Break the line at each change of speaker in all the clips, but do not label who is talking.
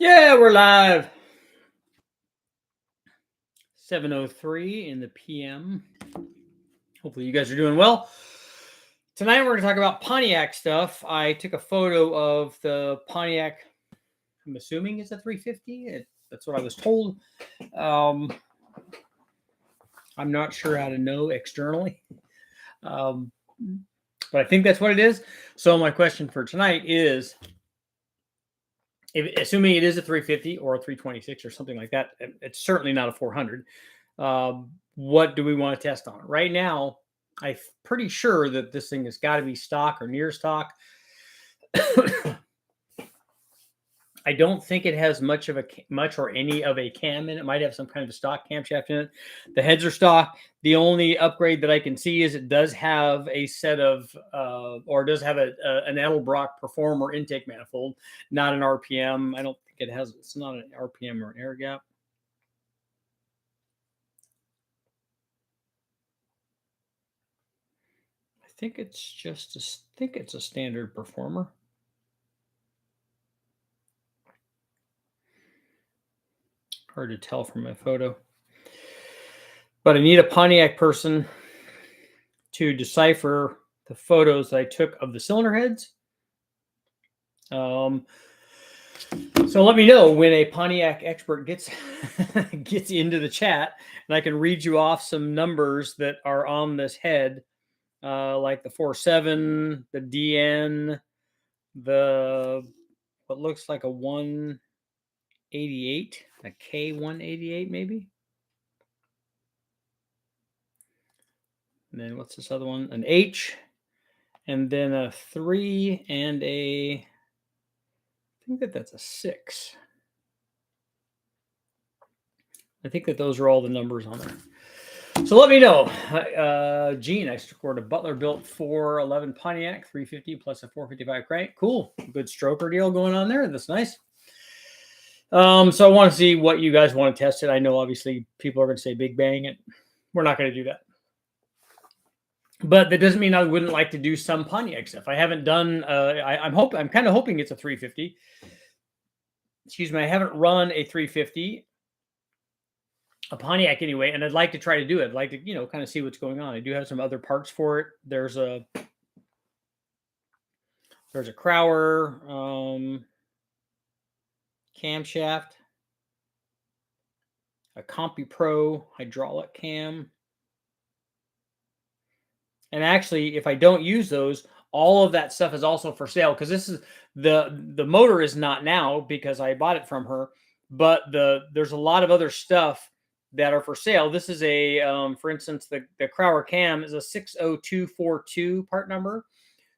Yeah, we're live. 7:03 in the PM. Hopefully you guys are doing well. Tonight we're going to talk about Pontiac stuff. I took a photo of the Pontiac. I'm assuming it's a 350. That's what I was told. I'm not sure how to know externally. But I think that's what it is. So my question for tonight is, assuming it is a 350 or a 326 or something like that, it's certainly not a 400. What do we want to test on? Right now, I'm pretty sure that this thing has got to be stock or near stock. I don't think it has much or any of a cam in it. It might have some kind of a stock camshaft in it. The heads are stock. The only upgrade that I can see is it does have a set of, or does have an Edelbrock Performer intake manifold, not an RPM. I don't think it has. It's not an RPM or an air gap. I think it's just. I think it's a standard Performer. Hard to tell from my photo. But I need a Pontiac person to decipher the photos I took of the cylinder heads. So let me know when a Pontiac expert gets into the chat, and I can read you off some numbers that are on this head, like the 47, the DN, the what looks like a 188, a K188 maybe. And then what's this other one? An H, and then a 3 and a, I think that's a 6. I think that those are all the numbers on there. So let me know. Gene, I scored a Butler built 411 Pontiac 350 plus a 455 crank. Cool. Good stroker deal going on there. That's nice. So I want to see what you guys want to test it. I know obviously people are going to say big bang it. We're not going to do that. But that doesn't mean I wouldn't like to do some Pontiac stuff. I haven't done. I'm kind of hoping it's a 350. Excuse me. I haven't run a 350, a Pontiac anyway, and I'd like to try to do it. I'd like to, kind of see what's going on. I do have some other parts for it. There's a Crower camshaft, a CompuPro hydraulic cam. And actually, if I don't use those, all of that stuff is also for sale, because this is the motor is not now because I bought it from her, but there's a lot of other stuff that are for sale. This is a, for instance, the Crower cam is a 60242 part number.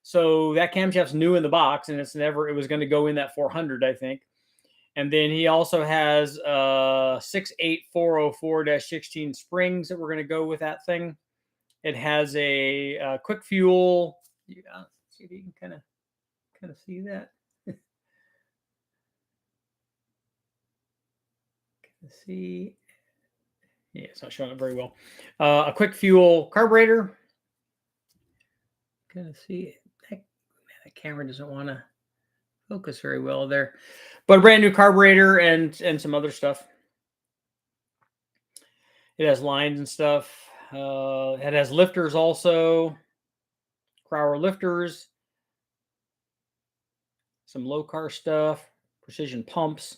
So that camshaft's new in the box, and it was going to go in that 400, I think. And then he also has 68404-16 springs that we're going to go with that thing. It has a quick fuel. Yeah, see if you can kind of see that. See, yeah, it's not showing up very well. A quick fuel carburetor. Kind of see that camera doesn't want to focus very well there, but a brand new carburetor and some other stuff. It has lines and stuff. It has lifters also, Crower lifters, some low car stuff, precision pumps,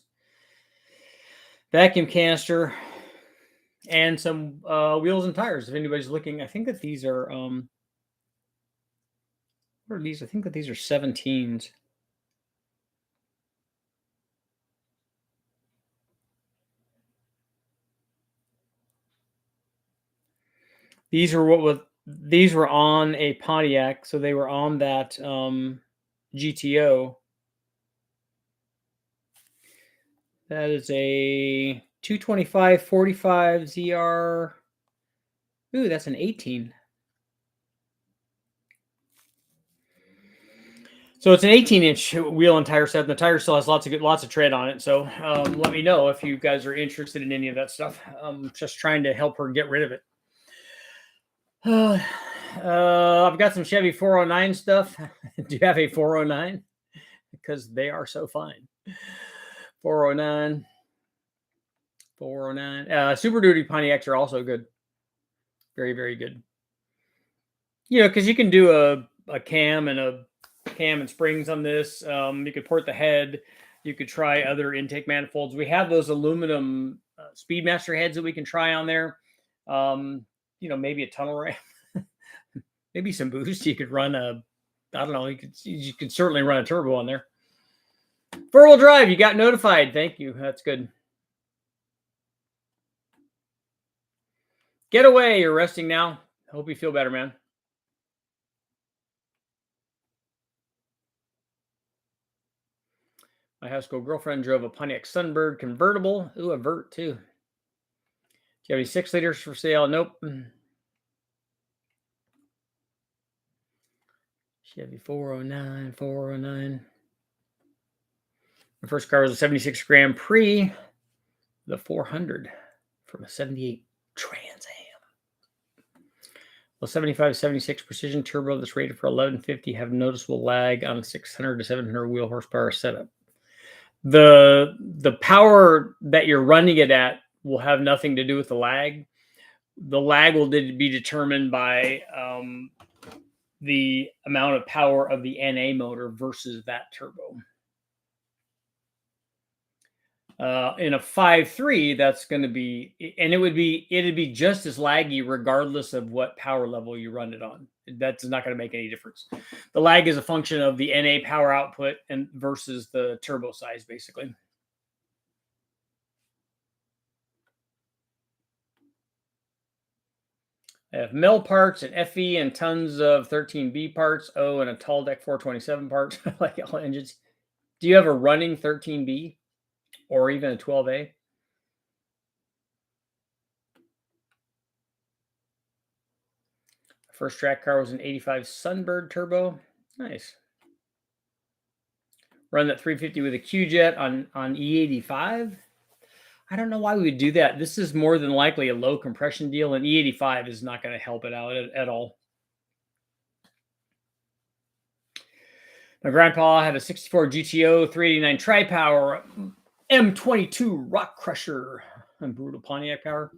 vacuum canister, and some wheels and tires. If anybody's looking, I think that these are what are these? I think that these are 17s. These were on a Pontiac, so they were on that GTO. That is a 225/45 ZR. Ooh, that's an 18. So it's an 18-inch wheel and tire set, and the tire still has lots of tread on it. So let me know if you guys are interested in any of that stuff. I'm just trying to help her get rid of it. I've got some Chevy 409 stuff. Do you have a 409? Because they are so fine. 409. 409. Super Duty Pontiacs are also good. Very, very good. You know, because you can do a cam and springs on this. You could port the head. You could try other intake manifolds. We have those aluminum Speedmaster heads that we can try on there. You know, maybe a tunnel ramp, maybe some boost. You could run I don't know. You could certainly run a turbo on there. 4-wheel drive. You got notified. Thank you. That's good. Get away. You're resting now. Hope you feel better, man. My high school girlfriend drove a Pontiac Sunbird convertible. Ooh, a vert too. Do you have any 6-liters for sale? Nope. Chevy 409, 409. The first car was a 76 Grand Prix, the 400 from a 78 Trans Am. Well, 75 76 precision turbo that's rated for 1150 have noticeable lag on a 600 to 700 wheel horsepower setup. The power that you're running it at will have nothing to do with the lag. The lag will be determined by the amount of power of the NA motor versus that turbo. In a 5.3, that's going to be, and it'd be just as laggy regardless of what power level you run it on. That's not going to make any difference. The lag is a function of the NA power output and versus the turbo size, basically. I have mill parts and FE and tons of 13B parts. Oh, and a tall deck 427 parts. I like all engines. Do you have a running 13B or even a 12A? First track car was an 85 Sunbird turbo. Nice. Run that 350 with a Q-Jet on E85. I don't know why we would do that. This is more than likely a low compression deal, and E85 is not going to help it out at all. My grandpa had a 64 GTO 389 tri-power M22 Rock Crusher and brutal Pontiac power.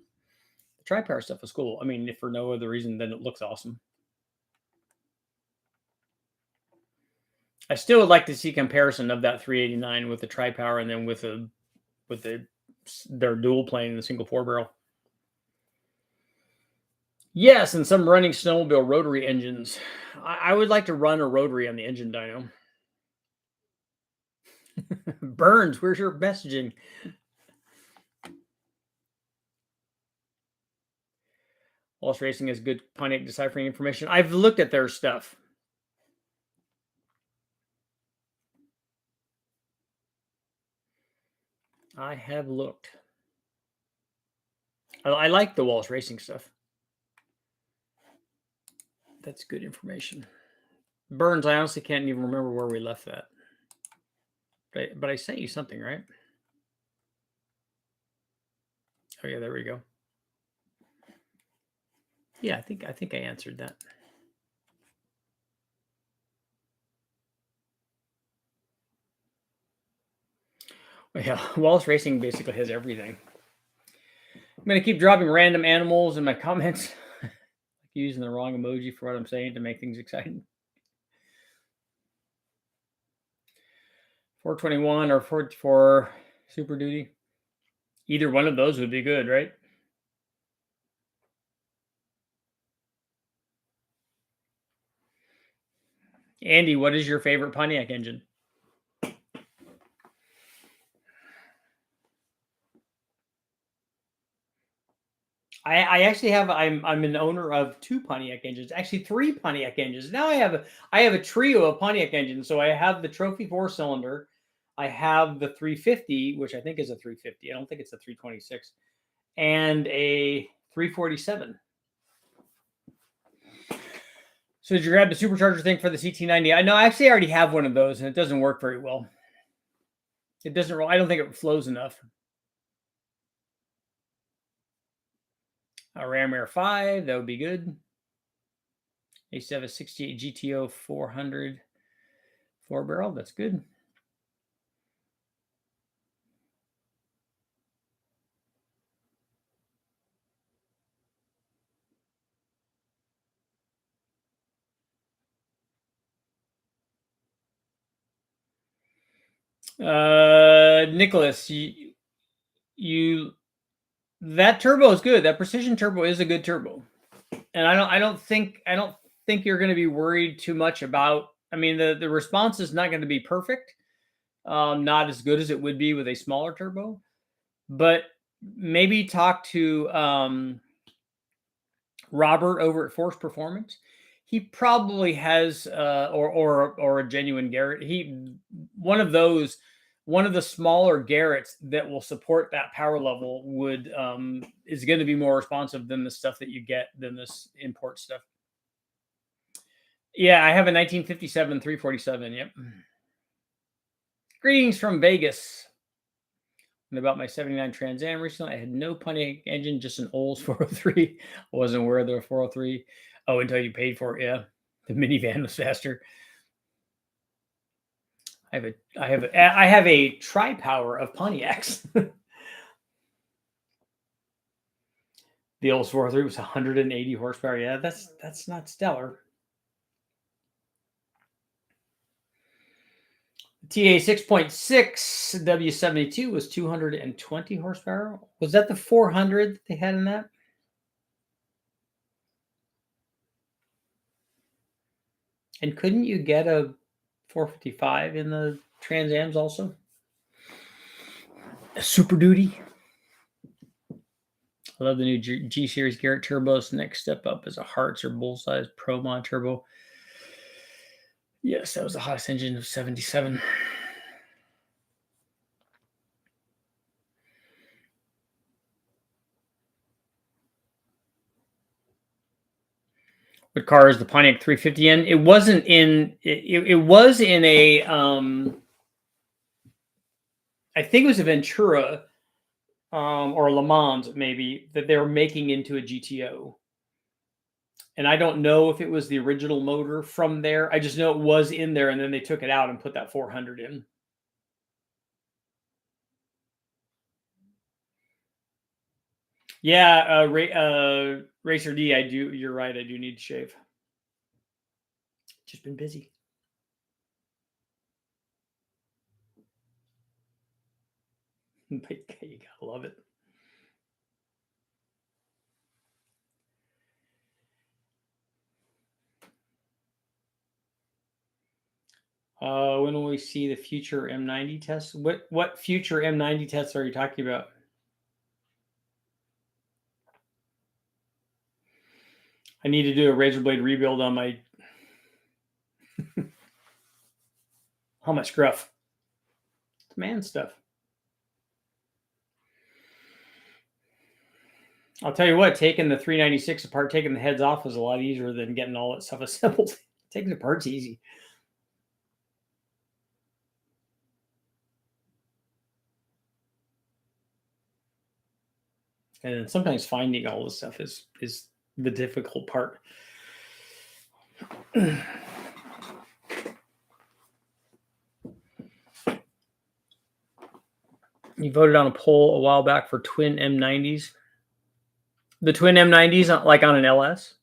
The tri-power stuff was cool. I mean, if for no other reason than it looks awesome. I still would like to see comparison of that 389 with the tri-power and then with their dual plane and the single 4-barrel. Yes, and some running snowmobile rotary engines. I would like to run a rotary on the engine dyno. Burns, where's your messaging? Wallace Racing has good Pontiac deciphering information. I've looked at their stuff. I have looked. I like the Wallace Racing stuff. That's good information. Burns, I honestly can't even remember where we left that. But I sent you something, right? Oh yeah, there we go. Yeah, I think I answered that. Well, yeah, Wallace Racing basically has everything. I'm going to keep dropping random animals in my comments. Using the wrong emoji for what I'm saying to make things exciting. 421 or 44 Super Duty. Either one of those would be good, right? Andy, what is your favorite Pontiac engine? I actually have I'm an owner of 2 Pontiac engines, actually 3 Pontiac engines. Now I have a trio of Pontiac engines. So I have the trophy 4-cylinder, I have the 350, which I think is a 350. I don't think it's a 326, and a 347. So did you grab the supercharger thing for the CT90? I know actually I already have one of those and it doesn't work very well. It doesn't roll. I don't think it flows enough. A Ram Air 5, that would be good. I used to have a 68 GTO 400 4-barrel. That's good. Nicholas, you that turbo is good. That precision turbo is a good turbo, and I don't think you're going to be worried too much about. I mean, the response is not going to be perfect, not as good as it would be with a smaller turbo, but maybe talk to Robert over at Force Performance. He probably has or a genuine Garrett. One of those one of the smaller Garretts that will support that power level would is going to be more responsive than the stuff that you get than this import stuff. Yeah, I have a 1957 347. Yep. Greetings from Vegas. And about my 79 Trans Am recently, I had no Pontiac engine, just an Olds 403. I wasn't aware of the 403. Oh, until you paid for it. Yeah. The minivan was faster. I have a tri-power of Pontiacs. The Olds 403 was 180 horsepower. Yeah, that's not stellar. TA 6.6 W72 was 220 horsepower. Was that the 400 they had in that? And couldn't you get a 455 in the Trans Ams also? A Super Duty. I love the new G Series Garrett turbos. The next step up is a Hearts or Bullseye Pro Mod turbo. Yes, that was the hottest engine of 77. What car is the Pontiac 350 in? It wasn't in. It was in a. I think it was a Ventura, or a Le Mans maybe that they were making into a GTO. And I don't know if it was the original motor from there. I just know it was in there, and then they took it out and put that 400 in. Yeah, Racer D. I do. You're right. I do need to shave. Just been busy. But you gotta love it. When will we see the future M90 tests? What future M90 tests are you talking about? I need to do a razor blade rebuild on my how much gruff. It's man stuff. I'll tell you what, taking the 396 apart, taking the heads off was a lot easier than getting all that stuff assembled. Taking it apart's easy. And sometimes finding all this stuff is the difficult part. You voted on a poll a while back for twin M90s. The twin M90s, like on an LS.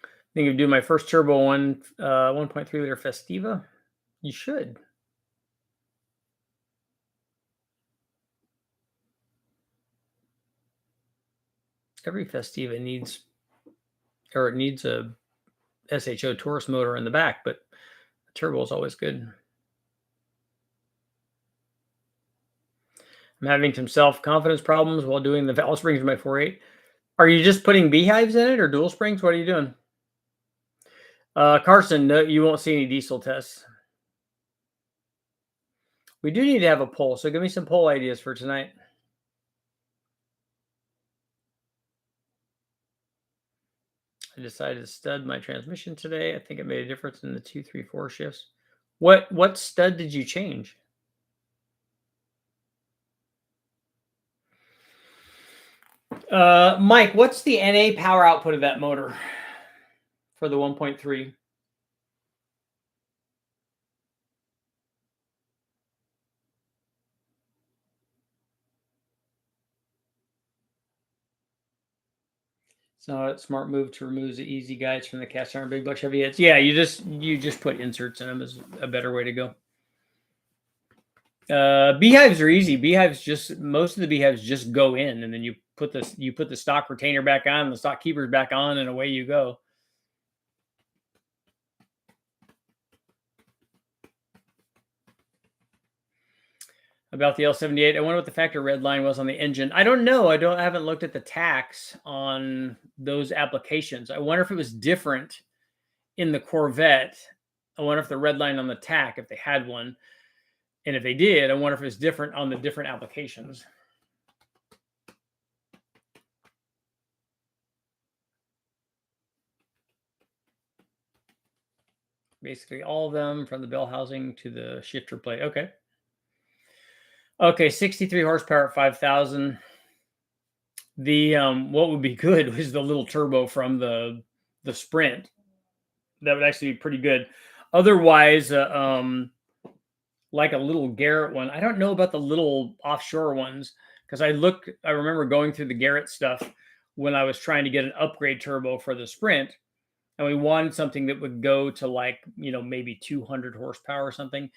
I think of doing my first turbo 1.3 liter Festiva. You should. Every Festiva needs a SHO Taurus motor in the back, but the turbo is always good. I'm having some self-confidence problems while doing the valve springs in my 4.8. Are you just putting beehives in it or dual springs? What are you doing? Carson, no, you won't see any diesel tests. We do need to have a poll, so give me some poll ideas for tonight. I decided to stud my transmission today. I think it made a difference in the 2, 3, 4 shifts. What stud did you change? Mike, what's the NA power output of that motor for the 1.3? It's not a smart move to remove the easy guides from the cast iron big buck Chevy heads. Yeah, you just put inserts in them is a better way to go. Beehives are easy. Most of the beehives just go in, and then you put the stock retainer back on, the stock keepers back on, and away you go. About the L78, I wonder what the factor red line was on the engine. I don't know. I haven't looked at the tax on those applications. I wonder if it was different in the Corvette. I wonder if the red line on the TAC, if they had one, and if they did, I wonder if it was different on the different applications. Basically all of them, from the bell housing to the shifter plate. Okay, 63 horsepower at 5,000. The what would be good was the little turbo from the Sprint. That would actually be pretty good. Otherwise, like a little Garrett one. I don't know about the little offshore ones, because I remember going through the Garrett stuff when I was trying to get an upgrade turbo for the Sprint, and we wanted something that would go to, like, maybe 200 horsepower or something.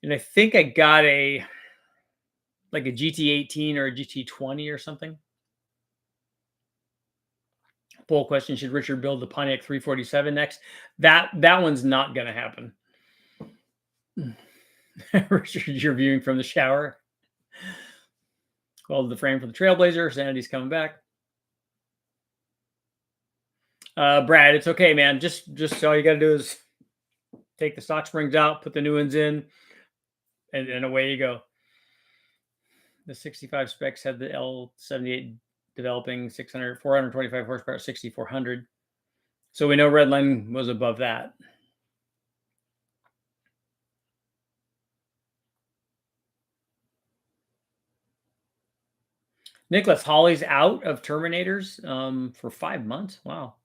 And I think I got a GT18 or a GT20 or something. Poll question: should Richard build the Pontiac 347 next? That one's not going to happen. Richard, you're viewing from the shower. Called the frame for the Trailblazer. Sanity's coming back. Brad, it's okay, man. Just all you got to do is take the stock springs out, put the new ones in, and away you go. The 65 specs had the L78 developing 425 horsepower, 6,400. So we know Redline was above that. Nicholas, Holly's out of Terminators for 5 months. Wow.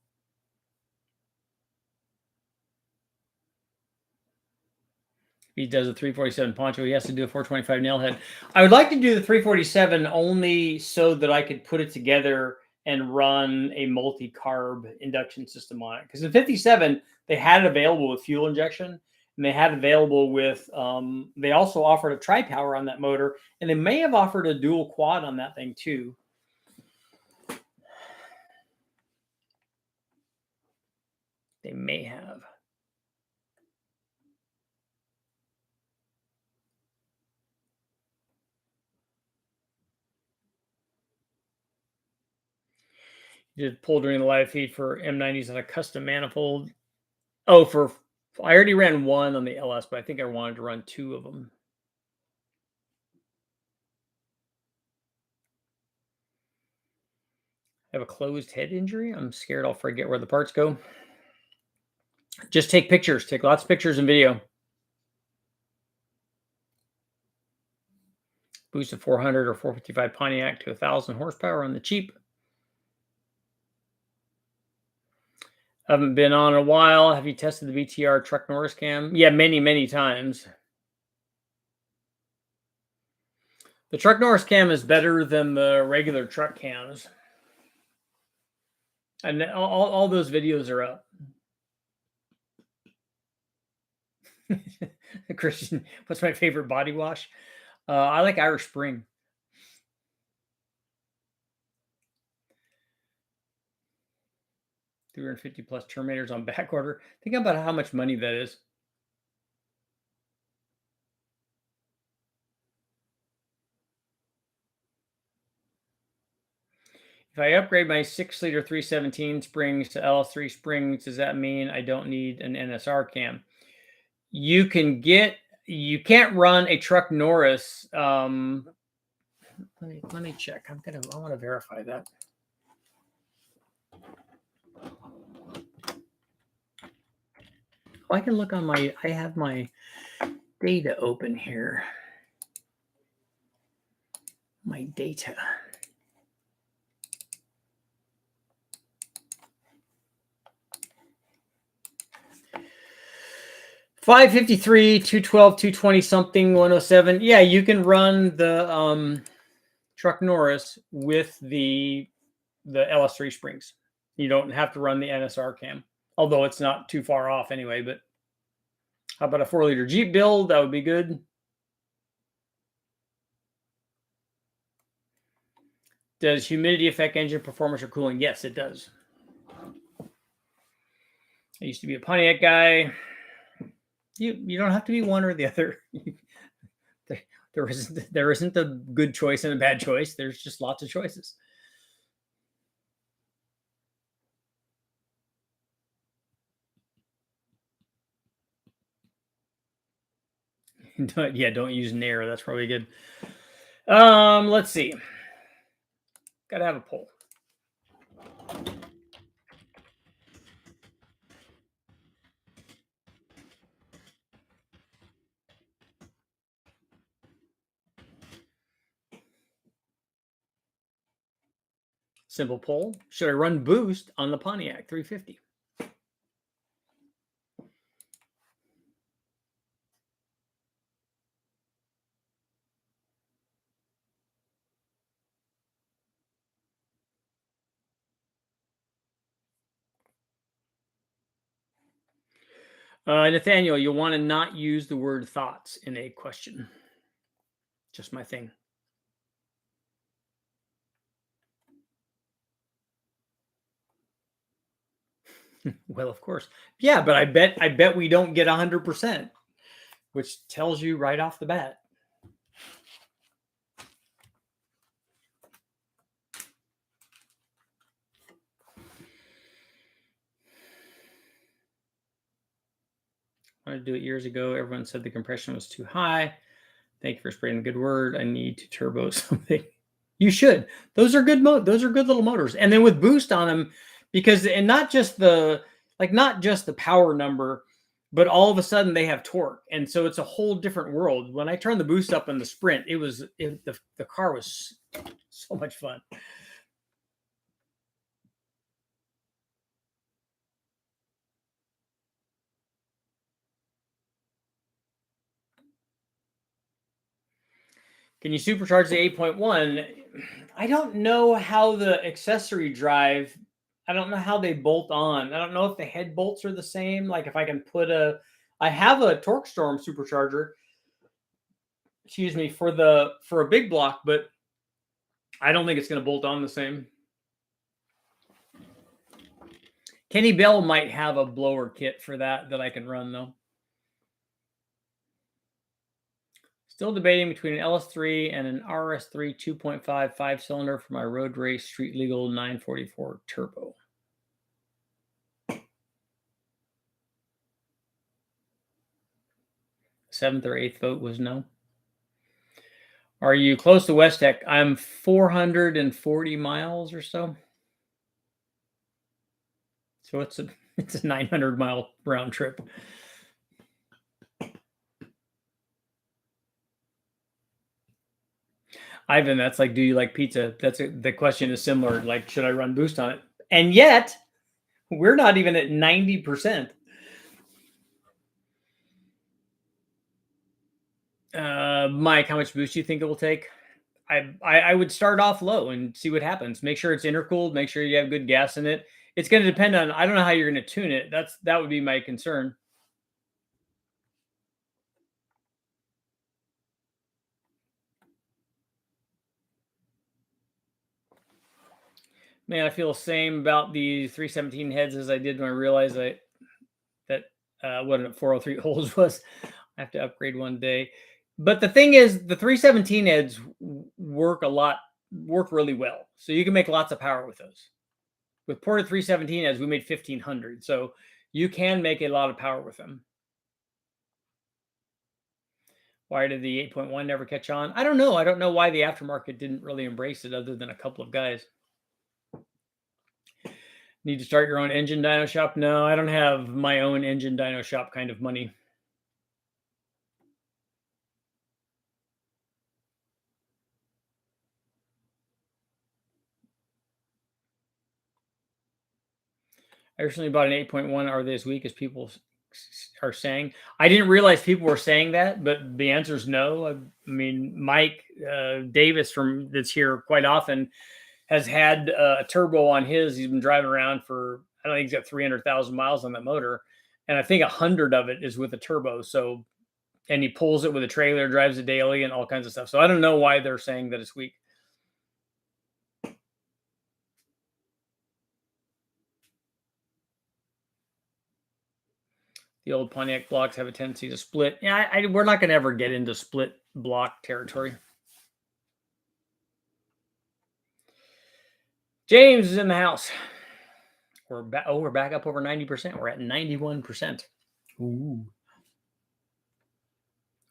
He does a 347 poncho. He has to do a 425 nailhead. I would like to do the 347 only so that I could put it together and run a multi-carb induction system on it. Because in 57, they had it available with fuel injection, and they had it available with, they also offered a tri-power on that motor, and they may have offered a dual quad on that thing too. They may have. Did pull during the live feed for M90s on a custom manifold. Oh, I already ran one on the LS, but I think I wanted to run 2 of them. I have a closed head injury. I'm scared I'll forget where the parts go. Just take pictures. Take lots of pictures and video. Boost of 400 or 455 Pontiac to 1,000 horsepower on the cheap. Haven't been on in a while. Have you tested the VTR Truck Norris cam? Yeah, many, many times. The Truck Norris cam is better than the regular truck cams. And all those videos are up. Christian, what's my favorite body wash? I like Irish Spring. $350 plus Terminators on back order. Think about how much money that is. If I upgrade my 6-liter 317 springs to LS3 springs, does that mean I don't need an NSR cam? You can't run a Truck Norris. Let me check. I want to verify that. I can look on I have my data open here. My data. $553, $212, $220 something, 107. Yeah, you can run the Truck Norris with the LS3 springs. You don't have to run the NSR cam, although it's not too far off anyway. But how about a 4-liter Jeep build? That would be good. Does humidity affect engine performance or cooling? Yes, it does. I used to be a Pontiac guy. You don't have to be one or the other. there isn't a good choice and a bad choice. There's just lots of choices. Don't use Nair. That's probably good. Let's see. Gotta have a poll. Simple poll. Should I run boost on the Pontiac 350? Nathaniel, you want to not use the word thoughts in a question. Just my thing. Well, of course. Yeah, but I bet we don't get 100%, which tells you right off the bat. I wanted to do it years ago. Everyone said the compression was too high. Thank you for spreading the good word. I need to turbo something. You should. Those are good those are good little motors. And then with boost on them, because and not just the power number, but all of a sudden they have torque. And so it's a whole different world. When I turned the boost up in the Sprint, the car was so much fun. Can you supercharge the 8.1? I don't know how the accessory drive, I don't know how they bolt on. I don't know if the head bolts are the same. Like if I can put I have a Torque Storm supercharger, excuse me, for a big block, but I don't think it's going to bolt on the same. Kenny Bell might have a blower kit for that I can run though. Still debating between an LS3 and an RS3 2.5 5-cylinder for my road race street legal 944 turbo. Seventh or eighth vote was no. Are you close to West Tech? I'm 440 miles or so. So it's a 900-mile round trip. Ivan, that's like, do you like pizza? The question is similar. Like, should I run boost on it? And yet, we're not even at 90%. Mike, how much boost do you think it will take? I would start off low and see what happens. Make sure it's intercooled. Make sure you have good gas in it. It's going to depend on, I don't know how you're going to tune it. That would be my concern. Man, I feel the same about the 317 heads as I did when I realized that what a 403 holes was. I have to upgrade one day. But the thing is, the 317 heads work really well. So you can make lots of power with those. With ported 317 heads, we made 1,500. So you can make a lot of power with them. Why did the 8.1 never catch on? I don't know. I don't know why the aftermarket didn't really embrace it other than a couple of guys. Need to start your own engine dyno shop? No, I don't have my own engine dyno shop kind of money. I recently bought an 8.1. Are they as weak as people are saying? I didn't realize people were saying that, but the answer is no. I mean, Mike Davis that's here quite often has had a turbo on his. He's been driving around for, I don't think he's got 300,000 miles on that motor. And I think 100 of it is with a turbo. So, and he pulls it with a trailer, drives it daily and all kinds of stuff. So I don't know why they're saying that it's weak. The old Pontiac blocks have a tendency to split. Yeah, we're not going to ever get into split block territory. James is in the house. We're back. Oh, we're back up over 90%. We're at 91%. Ooh.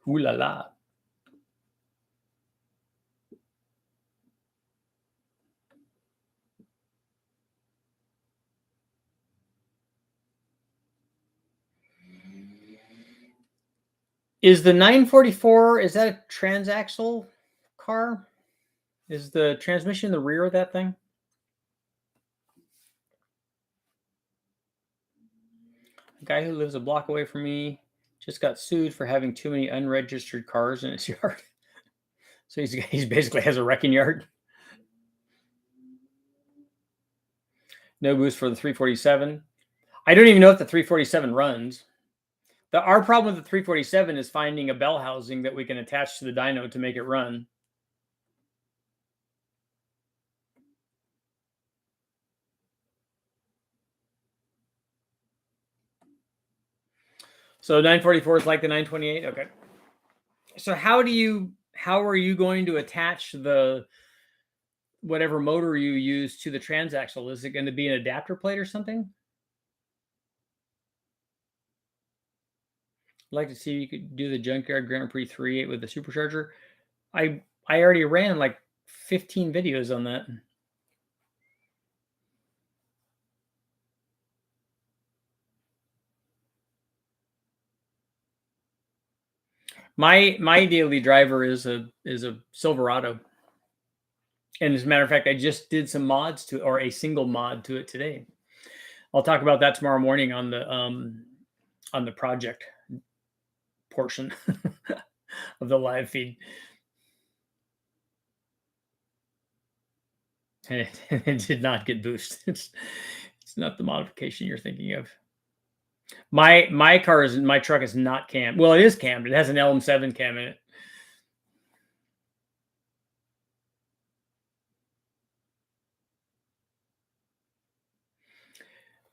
Ooh la la. Is the 944, is that a transaxle car? Is the transmission in the rear of that thing? A guy who lives a block away from me just got sued for having too many unregistered cars in his yard. So he's basically has a wrecking yard. No boost for the 347. I don't even know if the 347 runs. Our problem with the 347 is finding a bell housing that we can attach to the dyno to make it run. So 944 is like the 928. Okay. So how are you going to attach the whatever motor you use to the transaxle? Is it going to be an adapter plate or something? I'd like to see if you could do the Junkyard Grand Prix 3.8 with the supercharger. I already ran like 15 videos on that. My daily driver is a Silverado. And as a matter of fact, I just did some mods to, or a single mod to it today. I'll talk about that tomorrow morning on the project portion of the live feed. And it did not get boosted. It's not the modification you're thinking of. My truck is not cammed. Well, it is cammed. It has an LM7 cam in it.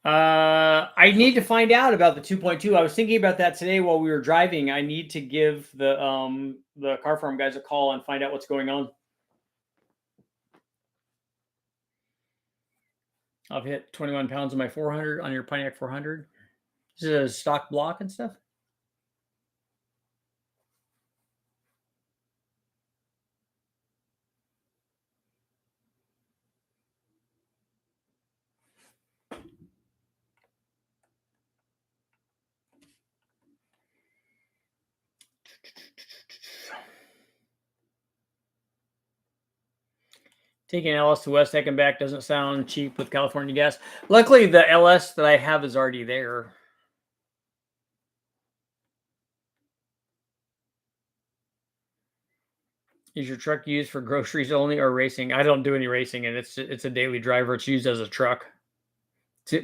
I need to find out about the 2.2. I was thinking about that today while we were driving. I need to give the car farm guys a call and find out what's going on. I've hit 21 pounds on my 400 on your Pontiac 400. Is it a stock block and stuff? Taking LS to West Heck and back doesn't sound cheap with California gas. Luckily, the LS that I have is already there. Is your truck used for groceries only or racing? I don't do any racing, and it's a daily driver. It's used as a truck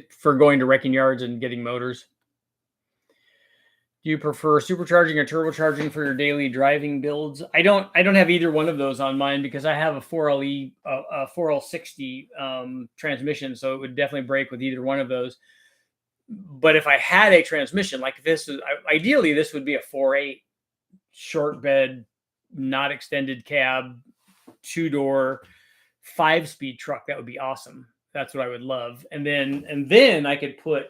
for going to wrecking yards and getting motors. Do you prefer supercharging or turbocharging for your daily driving builds? I don't have either one of those on mine because I have a 4LE, a 4L60 transmission, so it would definitely break with either one of those. But if I had a transmission like this, ideally this would be a 4.8 short bed, not extended cab, 2-door, 5-speed truck. That would be awesome. That's what I would love. And then I could put,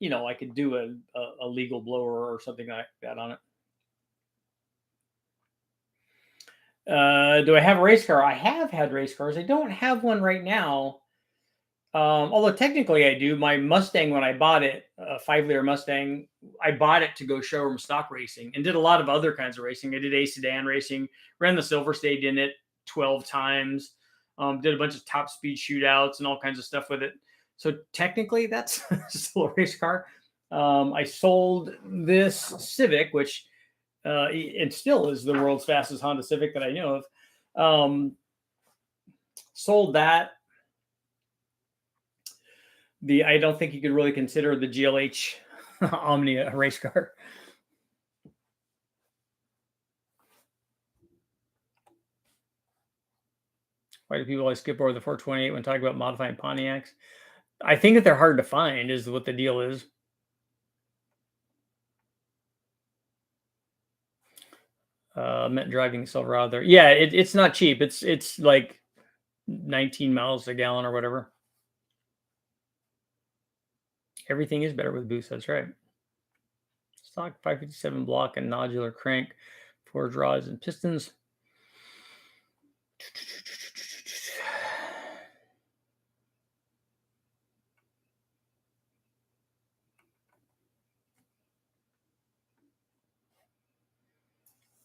I could do a legal blower or something like that on it. Do I have a race car? I have had race cars. I don't have one right now. Although technically I do. My Mustang, when I bought it, a 5-liter Mustang, I bought it to go showroom stock racing and did a lot of other kinds of racing. I did a sedan racing, ran the Silver State in it 12 times, did a bunch of top speed shootouts and all kinds of stuff with it. So technically that's still a race car. I sold this Civic, which it still is the world's fastest Honda Civic that I know of. Sold that I don't think you could really consider the GLH Omni a race car. Why do people like skip over the 428 when talking about modifying Pontiacs? I think that they're hard to find is what the deal is. Meant driving Silverado there. Yeah, it's not cheap. It's like 19 miles a gallon or whatever. Everything is better with boost. That's right. Stock 557 block and nodular crank, forged rods and pistons.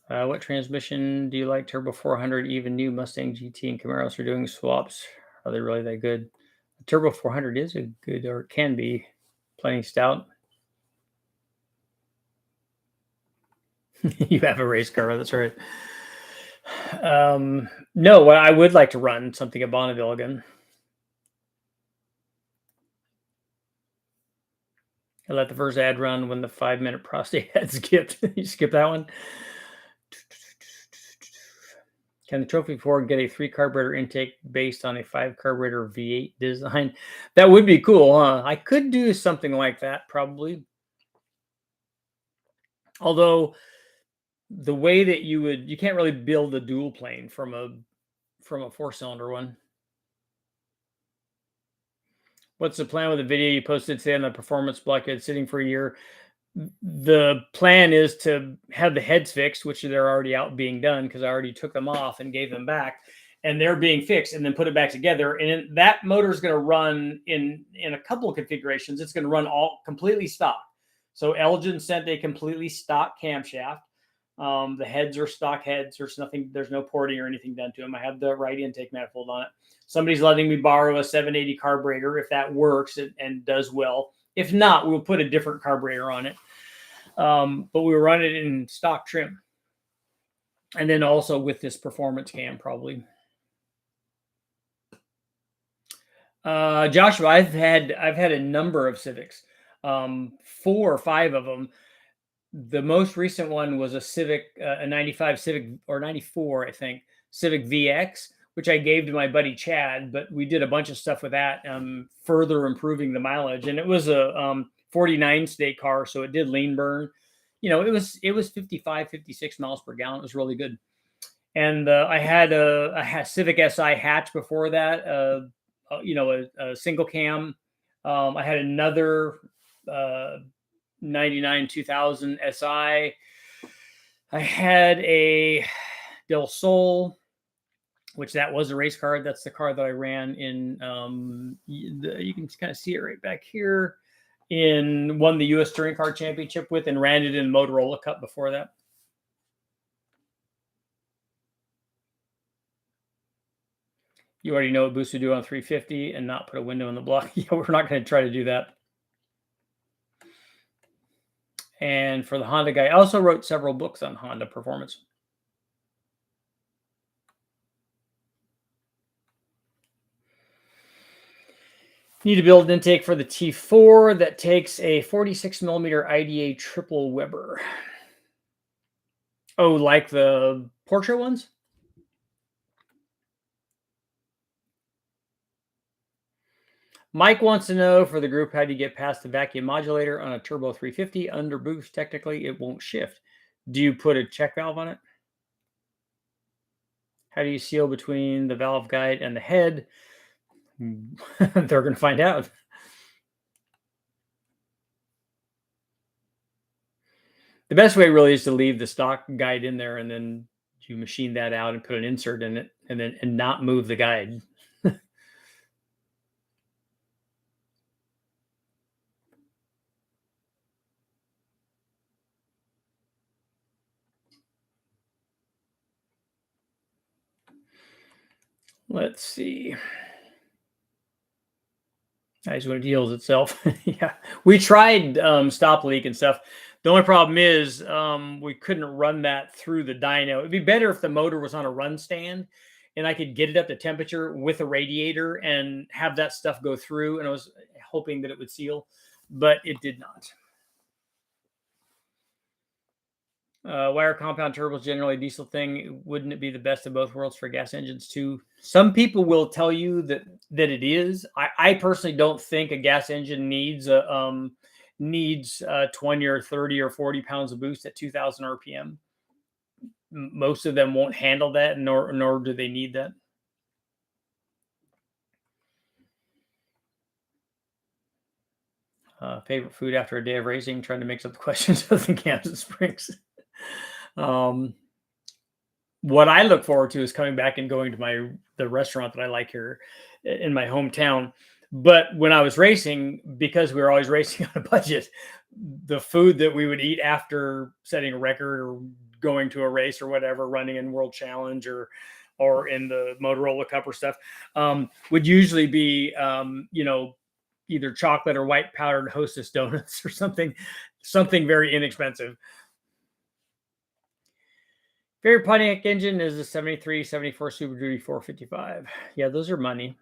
What transmission do you like? Turbo 400, even new Mustang GT and Camaros are doing swaps. Are they really that good? The Turbo 400 is a good, or it can be, plenty stout. You have a race car, that's right. No, I would like to run something at Bonneville again. I let the first ad run when the 5-minute prostate had skipped. You skip that one. Can the Trophy 4 get a 3 carburetor intake based on a 5 carburetor V8 design? That would be cool, huh? I could do something like that probably. Although the way that you can't really build a dual plane from a 4-cylinder one. What's the plan with the video you posted today on the performance blockhead sitting for a year? The plan is to have the heads fixed, which they're already out being done because I already took them off and gave them back, and they're being fixed, and then put it back together. And that motor is going to run in a couple of configurations. It's going to run all completely stock. So Elgin sent a completely stock camshaft. The heads are stock heads. There's no porting or anything done to them. I have the right intake manifold on it. Somebody's letting me borrow a 780 carburetor if that works and does well. If not, we'll put a different carburetor on it. But we run it in stock trim. And then also with this performance cam, probably. Joshua, I've had a number of Civics, 4 or 5 of them. The most recent one was a Civic, a 95 Civic, or 94, I think, Civic VX, which I gave to my buddy Chad, but we did a bunch of stuff with that, further improving the mileage. And it was a 49 state car, so it did lean burn. You know, it was 55, 56 miles per gallon. It was really good. And I had a Civic Si hatch before that, a single cam. I had another 99 2000 Si. I had a Del Sol, which that was a race car. That's the car that I ran in. You can kind of see it right back here. Won the U.S. Touring Car Championship with, and ran it in Motorola Cup before that. You already know what Boost would do on 350 and not put a window in the block. Yeah, we're not going to try to do that. And for the Honda guy, I also wrote several books on Honda performance. Need to build an intake for the T4 that takes a 46 millimeter IDA triple Weber. Oh, like the Porsche ones? Mike wants to know for the group, how do you get past the vacuum modulator on a turbo 350 under boost? Technically, it won't shift. Do you put a check valve on it? How do you seal between the valve guide and the head? They're going to find out. The best way really is to leave the stock guide in there, and then you machine that out and put an insert in it, and not move the guide. Let's see. Nice when it heals itself. Yeah, we tried stop leak and stuff. The only problem is we couldn't run that through the dyno. It'd be better if the motor was on a run stand and I could get it up to temperature with a radiator and have that stuff go through. And it was hoping that it would seal, but it did not. Wire compound turbo is generally a diesel thing. Wouldn't it be the best of both worlds for gas engines too? Some people will tell you that it is. I personally don't think a gas engine needs 20 or 30 or 40 pounds of boost at 2,000 RPM. Most of them won't handle that, nor do they need that. Favorite food after a day of racing? Trying to mix up the questions of the cams and springs. What I look forward to is coming back and going to the restaurant that I like here in my hometown. But when I was racing, because we were always racing on a budget, the food that we would eat after setting a record or going to a race or whatever, running in World Challenge or in the Motorola Cup or stuff, would usually be either chocolate or white powdered Hostess donuts or something very inexpensive. Favorite Pontiac engine is the 73, 74 Super Duty 455. Yeah, those are money.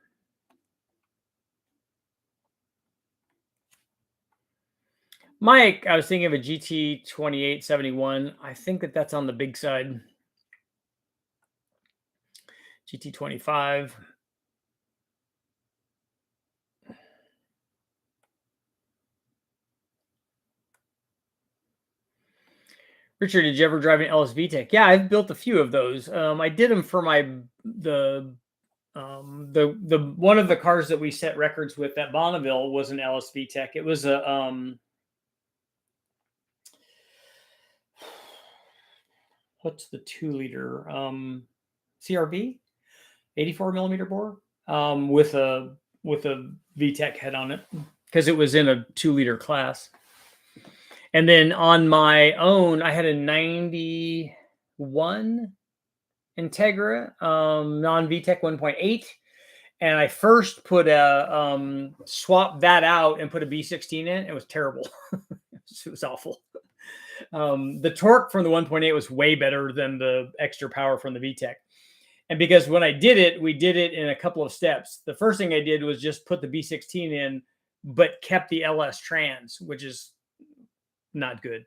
Mike, I was thinking of a GT 2871. I think that's on the big side. GT 25. Richard, did you ever drive an LS VTEC? Yeah, I've built a few of those. I did them for the one of the cars that we set records with at Bonneville was an LS VTEC. It was a what's the 2-liter CRV 84 millimeter bore with a VTEC head on it because it was in a 2-liter class. And then on my own, I had a 91 Integra non-VTEC 1.8. And I first put swapped that out and put a B16 in. It was terrible. It was awful. The torque from the 1.8 was way better than the extra power from the VTEC. And because when I did it, we did it in a couple of steps. The first thing I did was just put the B16 in, but kept the LS trans, which is not good.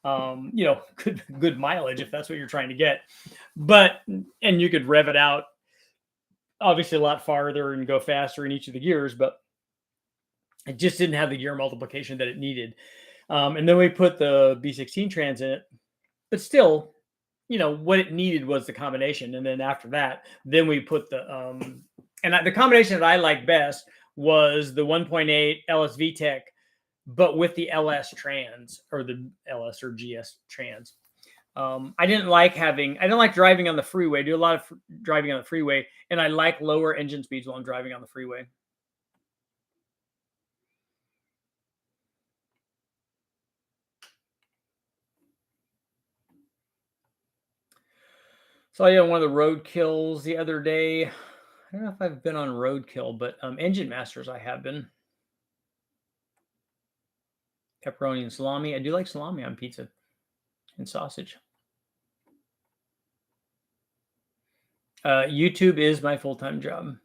Good mileage if that's what you're trying to get. And you could rev it out obviously a lot farther and go faster in each of the gears, but it just didn't have the gear multiplication that it needed. And then we put the B16 trans in it, but still, what it needed was the combination. And then after that, then we put the combination that I like best was the 1.8 LS VTEC, but with the LS trans or the LS or GS trans. I didn't like driving on the freeway. I do a lot of driving on the freeway, and I like lower engine speeds while I'm driving on the freeway. So I had one of the road kills the other day. I don't know if I've been on roadkill, but Engine Masters I have been. Pepperoni and salami. I do like salami on pizza and sausage. YouTube is my full-time job.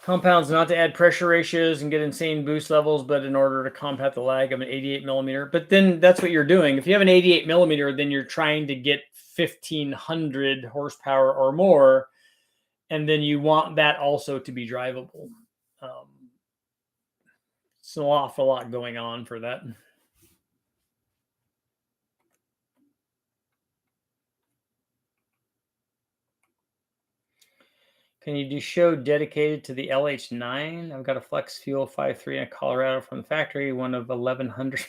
Compounds not to add pressure ratios and get insane boost levels, but in order to combat the lag of an 88 millimeter. But then that's what you're doing. If you have an 88 millimeter, then you're trying to get 1,500 horsepower or more, and then you want that also to be drivable. It's an awful lot going on for that. Can you do show dedicated to the LH9? I've got a Flex Fuel 5.3 in Colorado from the factory, one of 1,100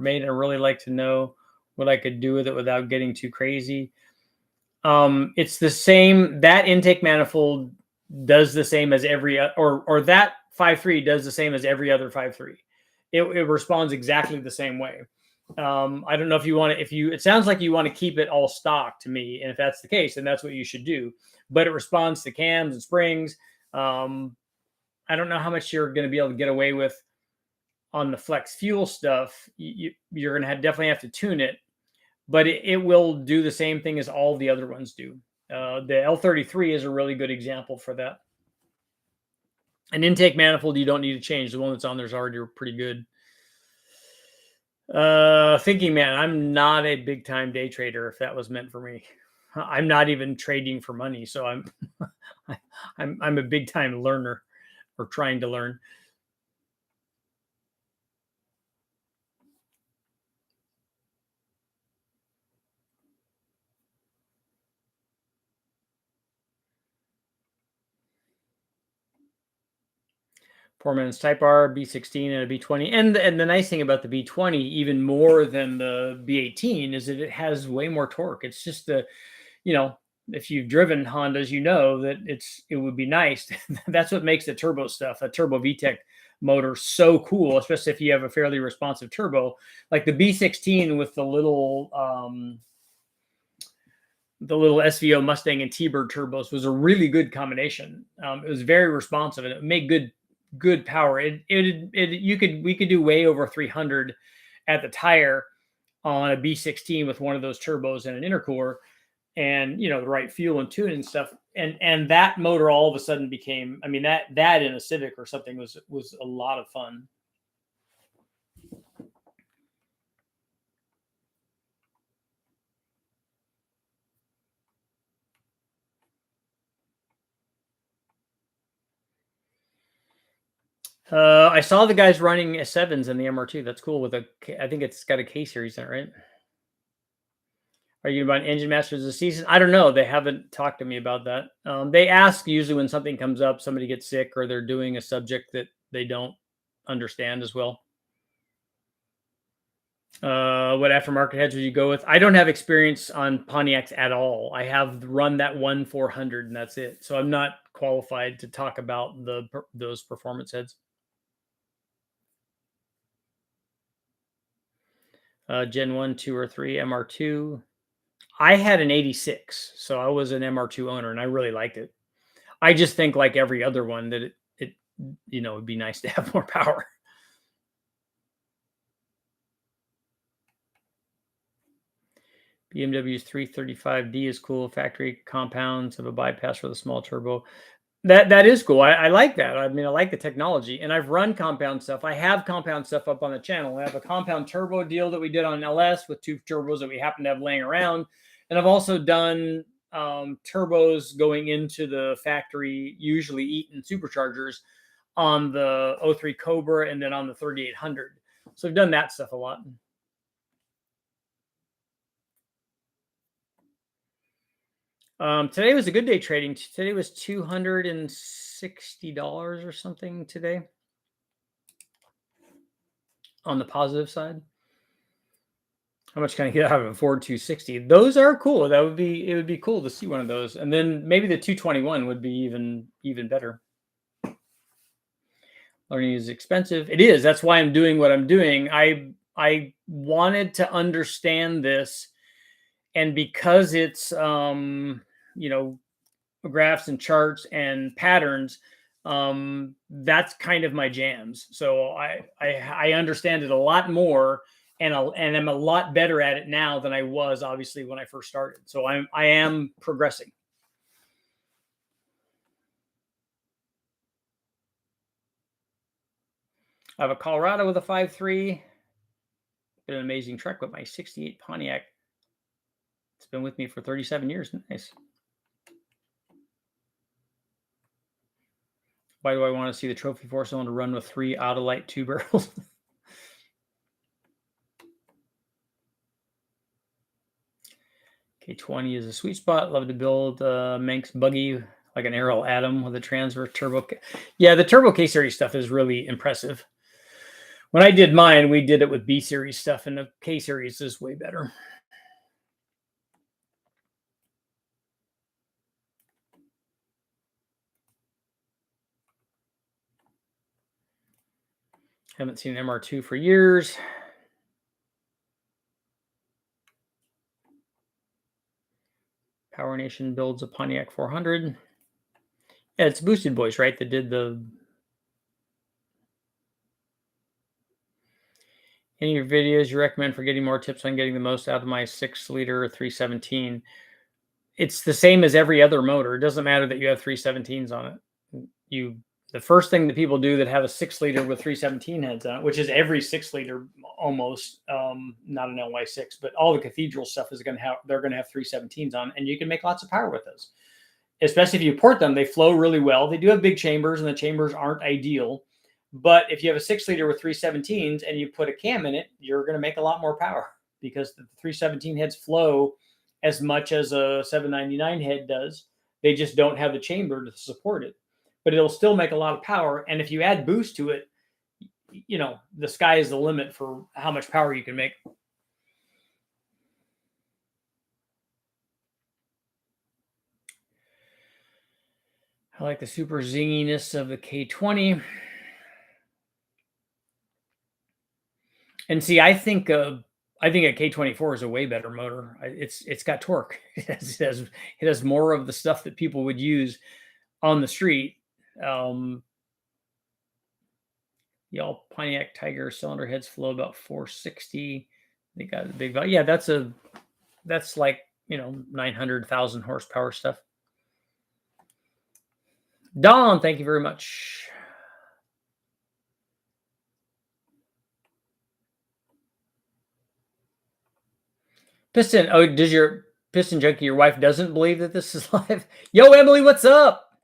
made. I really like to know what I could do with it without getting too crazy. It's the same. That intake manifold does the same as every or that 5.3 does the same as every other 5.3. It responds exactly the same way. I don't know if you want to, it sounds like you want to keep it all stock to me. And if that's the case, then that's what you should do. But it responds to cams and springs. I don't know how much you're going to be able to get away with on the flex fuel stuff, you're going to definitely have to tune it, but it will do the same thing as all the other ones do. The L33 is a really good example for that. An intake manifold you don't need to change. The one that's on there is already pretty good. Thinking man, I'm not a big time day trader. If that was meant for me, I'm not even trading for money. So I'm I'm a big time learner, or trying to learn. Four minutes Type R, B16, and a B20. And the nice thing about the B20, even more than the B18, is that it has way more torque. It's just if you've driven Hondas, you know that it would be nice. That's what makes the turbo stuff, a turbo VTEC motor, so cool, especially if you have a fairly responsive turbo. Like the B16 with the little SVO Mustang and T-Bird turbos was a really good combination. It was very responsive and it made good power. We could do way over 300 at the tire on a B16 with one of those turbos and an intercooler, and the right fuel and tuning and stuff. And that motor all of a sudden became, I mean, that in a Civic or something was a lot of fun. I saw the guys running S7s in the MR2. That's cool. I think it's got a K series in it, right? Are you about Engine Masters of the season? I don't know. They haven't talked to me about that. They ask usually when something comes up, somebody gets sick, or they're doing a subject that they don't understand as well. What aftermarket heads would you go with? I don't have experience on Pontiacs at all. I have run that 1-400 and that's it. So I'm not qualified to talk about those performance heads. Gen 1, 2, or 3, MR2. I had an 86, so I was an MR2 owner, and I really liked it. I just think, like every other one, that it would be nice to have more power. BMW's 335D is cool. Factory compounds have a bypass for the small turbo. That is cool. I like that. I mean, I like the technology, and I've run compound stuff. I have compound stuff up on the channel. I have a compound turbo deal that we did on LS with 2 turbos that we happen to have laying around, and I've also done turbos going into the factory, usually Eaton superchargers, on the 03 Cobra and then on the 3800. So I've done that stuff a lot. Today was a good day trading. Today was $260 or something today on the positive side. How much can I get out of a Ford 260? Those are cool. It would be cool to see one of those. And then maybe the 221 would be even better. Learning is expensive. It is. That's why I'm doing what I'm doing. I wanted to understand this, and because it's graphs and charts and patterns, that's kind of my jams. So I understand it a lot more, and I'm a lot better at it now than I was, obviously, when I first started. So I am progressing. I have a Colorado with a 5.3. Been an amazing truck with my 68 Pontiac. It's been with me for 37 years. Nice. Why do I want to see the Trophy 4-cylinder run with 3 Autolite 2 barrels? K20 is a sweet spot. Love to build Manx buggy like an Arrow Atom with a transverse turbo. Yeah, the Turbo K series stuff is really impressive. When I did mine, we did it with B series stuff, and the K series is way better. Haven't seen an MR2 for years. Power Nation builds a Pontiac 400. Yeah, it's Boosted Boys, right? That did the Any of your videos you recommend for getting more tips on getting the most out of my 6-liter 317? It's the same as every other motor. It doesn't matter that you have 317s on it. The first thing that people do that have a 6-liter with 317 heads on it, which is every 6-liter almost, not an LY6, but all the cathedral stuff is going to have, they're going to have 317s on, and you can make lots of power with those. Especially if you port them, they flow really well. They do have big chambers, and the chambers aren't ideal. But if you have a 6-liter with 317s and you put a cam in it, you're going to make a lot more power because the 317 heads flow as much as a 799 head does. They just don't have the chamber to support it, but it'll still make a lot of power. And if you add boost to it, the sky is the limit for how much power you can make. I like the super zinginess of the K20. And see, I think a K24 is a way better motor. It's got torque. It has more of the stuff that people would use on the street. The all Pontiac Tiger cylinder heads flow about 460. They got a big value. Yeah, that's like 900,000 horsepower stuff. Don, thank you very much. Piston, does your Piston Junkie, your wife doesn't believe that this is live? Yo, Emily, what's up?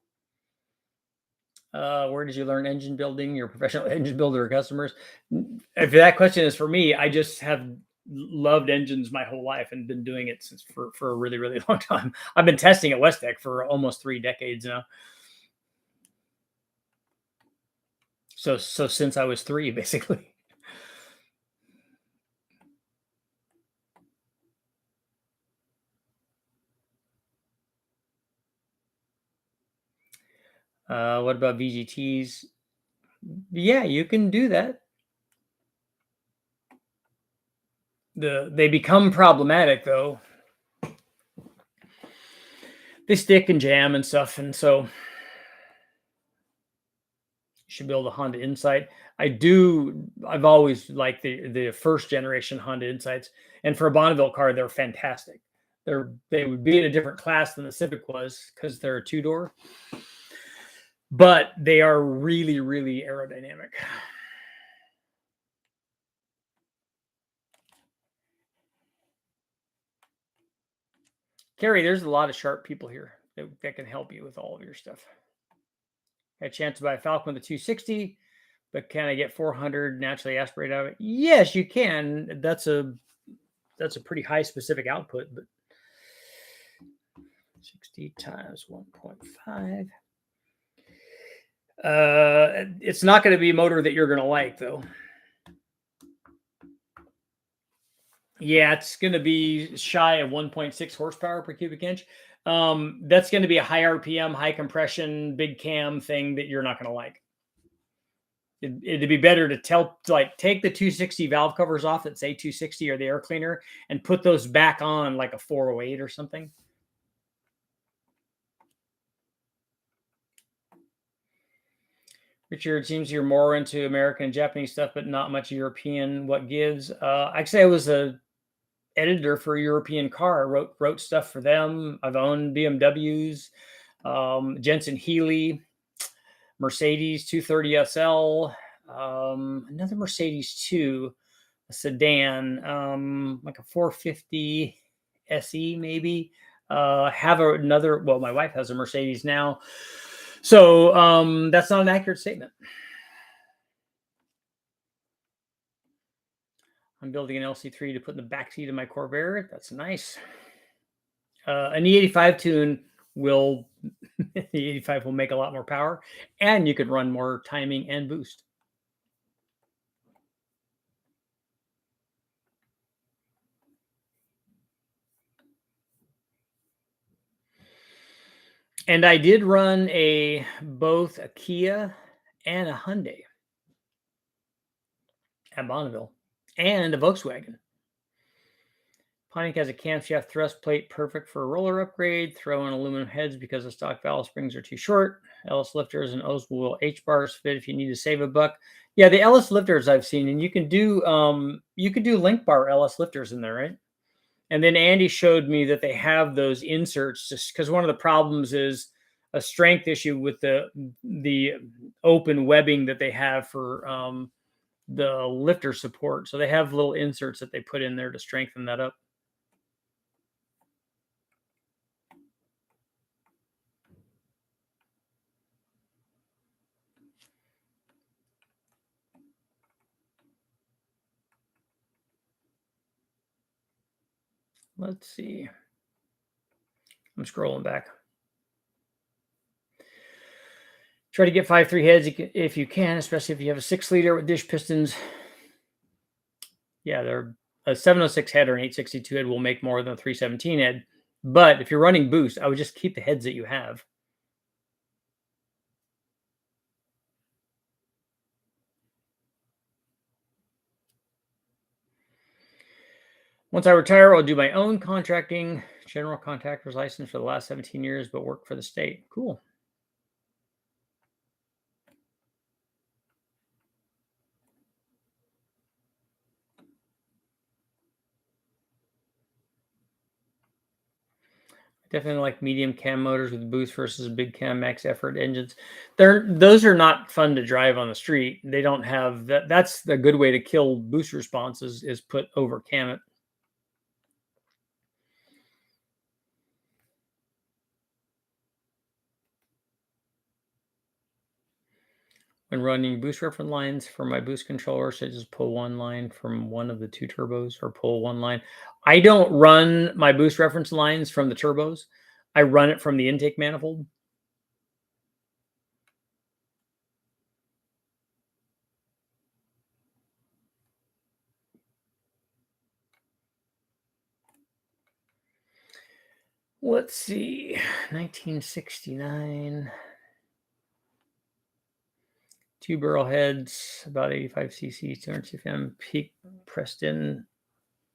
Where did you learn engine building? Your professional engine builder or customers? If that question is for me, I just have loved engines my whole life and been doing it since for a really, really long time. I've been testing at Westec for almost 3 decades now. So since I was 3, basically. What about VGTs? Yeah, you can do that. They become problematic though. They stick and jam and stuff, and so you should build a Honda Insight. I've always liked the first generation Honda Insights, and for a Bonneville car, they're fantastic. They would be in a different class than the Civic was because they're a 2-door, but they are really, really aerodynamic. Carrie, there's a lot of sharp people here that can help you with all of your stuff. Had a chance to buy a Falcon with a 260, but can I get 400 naturally aspirated out of it? Yes, you can. That's a pretty high specific output, but 60 times 1.5. It's not going to be a motor that you're going to like, though. Yeah, it's going to be shy of 1.6 horsepower per cubic inch. That's going to be a high RPM, high compression, big cam thing that you're not going to like. It'd be better to take the 260 valve covers off that say 260 or the air cleaner and put those back on like a 408 or something. Richard, seems you're more into American and Japanese stuff, but not much European. What gives? Actually, I was a editor for a European car. Wrote stuff for them. I've owned BMWs, Jensen Healy, Mercedes 230 SL, another Mercedes 2, a sedan, like a 450 SE maybe. Have another. Well, my wife has a Mercedes now. So that's not an accurate statement. I'm building an LC3 to put in the backseat of my Corvair. That's nice. An E85 tune will the 85 will make a lot more power, and you could run more timing and boost. And I did run both a Kia and a Hyundai at Bonneville, and a Volkswagen. Pontiac has a camshaft thrust plate, perfect for a roller upgrade. Throw in aluminum heads because the stock valve springs are too short. Ellis lifters and Oswald H bars fit if you need to save a buck. Yeah, the Ellis lifters I've seen, and you can do link bar Ellis lifters in there, right? And then Andy showed me that they have those inserts, just because one of the problems is a strength issue with the open webbing that they have for the lifter support. So they have little inserts that they put in there to strengthen that up. Let's see. I'm scrolling back. Try to get 5.3 heads if you can, especially if you have a 6-liter with dish pistons. Yeah, they're a 706 head or an 862 head will make more than a 317 head. But if you're running boost, I would just keep the heads that you have. Once I retire, I'll do my own contracting, general contractor's license for the last 17 years, but work for the state. Cool. Definitely like medium cam motors with boost versus big cam max effort engines. Those are not fun to drive on the street. They don't have that. That's the good way to kill boost responses is put over cam it. When running boost reference lines for my boost controller, should I just pull one line from one of the 2 turbos or pull one line? I don't run my boost reference lines from the turbos. I run it from the intake manifold. Let's see, 1969. 2 barrel heads, about 85 cc, 200 CFM, peak Preston.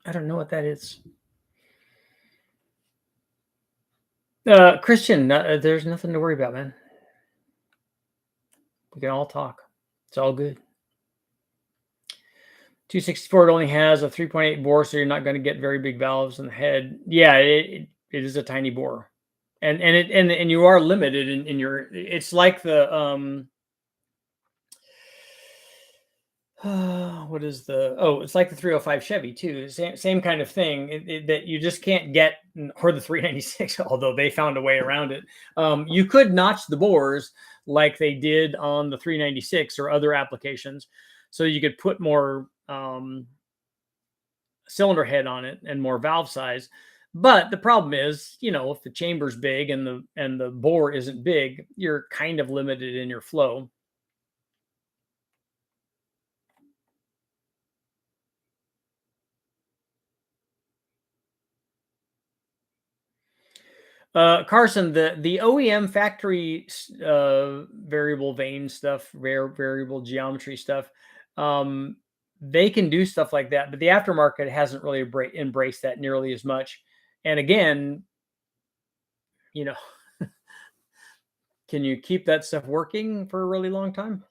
I don't know what that is. Christian, there's nothing to worry about, man. We can all talk. It's all good. 264, it only has a 3.8 bore, so you're not going to get very big valves in the head. Yeah, it is a tiny bore, and you are limited in your. It's like the what is it's like the 305 Chevy too. Same kind of thing that you just can't get, or the 396, although they found a way around it. You could notch the bores like they did on the 396 or other applications, so you could put more cylinder head on it and more valve size. But the problem is, if the chamber's big and the bore isn't big, you're kind of limited in your flow. Carson, the OEM factory variable vane stuff, variable geometry stuff, they can do stuff like that, but the aftermarket hasn't really embraced that nearly as much. And again, you know, can you keep that stuff working for a really long time?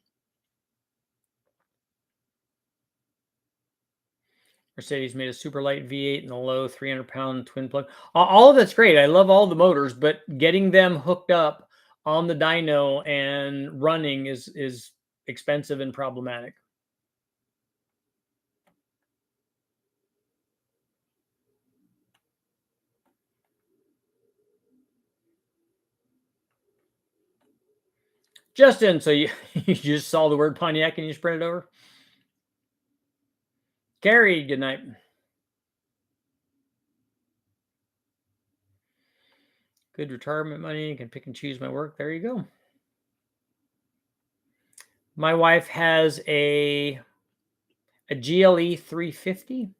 Mercedes made a super light V8 and a low 300-pound twin plug. All of that's great. I love all the motors, but getting them hooked up on the dyno and running is expensive and problematic. Justin, so you, you just saw the word Pontiac and you spread it over? Gary, good night. Good retirement money. Can pick and choose my work. There you go. My wife has a GLE 350.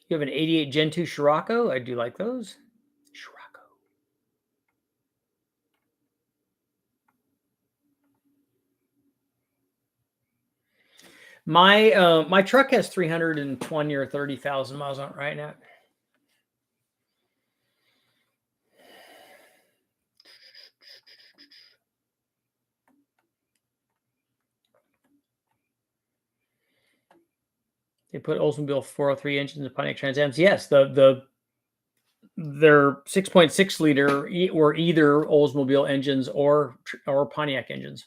You have an 88 Gen 2 Scirocco. I do like those. Scirocco. My truck has 320 or 30,000 miles on it right now. They put Oldsmobile 403 engines in Pontiac Trans Ams. Yes, their 6.6 liter were either Oldsmobile engines or Pontiac engines.